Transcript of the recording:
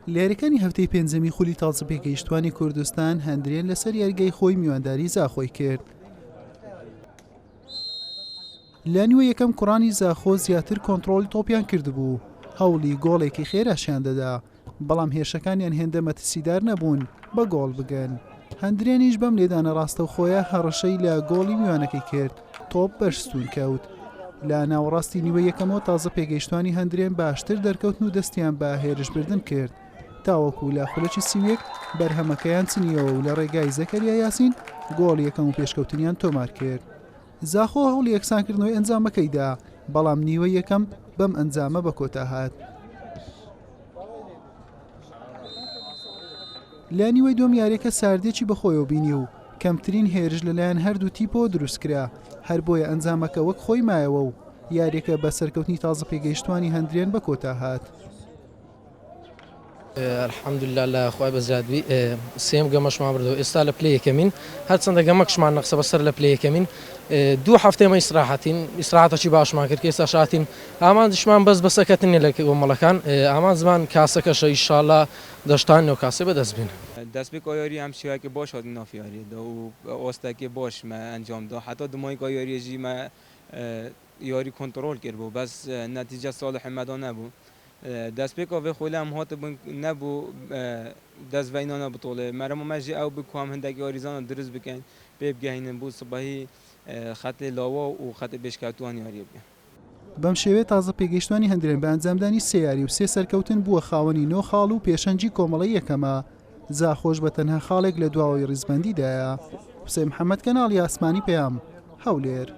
لیاریەکانی هەفتەی پێنجەمی خولی تازە پێگەیشتوانی کوردستان هەندرێن لەسەر یاریگای خۆی میوانداری زاخۆی کرد. لە نیوە یەکەم کوڕانی زاخۆ زیاتر کۆنتڕۆلی تۆپیان کردبوو، هەوڵی گۆڵێکی خێراشیان دەدا، بەڵام هێرشەکانیان هێندە مەترسیدار نەبوون بە گۆڵ بگەن. هەندرێنیش بەم لێدانە ڕاستەوخۆیە هەڕەشەی لە گۆڵی میوانەکەی کرد، تۆپ بەرزتون کەوت. لە ناوەڕاستی نیوە یەکەمەوە تازە پێگەیشتوانی هەندرێن باشتر دەرکەوتن و دەستیان بە هێرشبردن کرد، تاوەکو لە خولەکی سیوێک بەرهەمەکەیان چنیەوە و لە ڕێگای زەکەریا یاسین گۆڵ یەکەم و پێشکەوتنیان تۆمار کرد. زاخۆ هەوڵی یەکسانکردنەوەی ئەنجامەکەیدا، بەڵام نیوە یەکەم بەم ئەنجامە بە کۆتا هات. لە نیوەی دۆم یاریەکە ساردێکی بەخۆیەوە بینی و کەمترین هێرش لەلایەن هەردوو تیپۆ دروستکرا، هەر بۆیە ئەنجامەکە وەک خۆی مایەوە و یاریەکە بە سەرکەوتنی تازە پێگەیشتوانی هەندرێن بە کۆتا هات. الحەمدوللا لە خوای بەزیادبی سێم گەمەشمان بردەوە ئێستا لە پلەی یەکەمین، هەرچەندە گەمەکشمان نەقسە بەسەر لە پلەی یەکەمین. دوو هەفتەیمە ئیسراحەتێکی باشمان کرد کە ئێستا شاتین ئامانجیشمان بەس بەسەکەتنێ لە کۆمەڵەکان، ئامان زمان کاسەکەشە ئیشاڵڵا دەشتانەوە کاسێ بەدەست بێن. دەستپێک ئایاری ئەم شێوەیەکی باش هاتین نافیاریدا و ئۆستێکی باشمە ئەنجامدا، حتا دمای ئایاریەژی مە یاری کۆنتڕۆل کرد بوو، بەس نەتیجە ساڵح مەدا نەبوو. دەستپێکا vê xwêle em hatibûn nebû destveynana bitole merema me jî ew bikuam hindekî arîzana dirist bikin pê bigehînin bû sibahî xetê lawa û xetê pêşketûwan yariye bikin. بەم شێوەیە تازە پێگەیشتوانی هەندرێن بە ئەنجامدانی سێ یاری و سێ سەرکەوتن بووە خاوەنی 9 خاڵ و پێشەنجی کۆمەڵی یەکەمە. زاخۆش بە تەنها خاڵێک لە دواوەی ڕیزبەندیدایە. حوسێن محەممەد کەناڵی ئاسمانی پێیام هەولێر.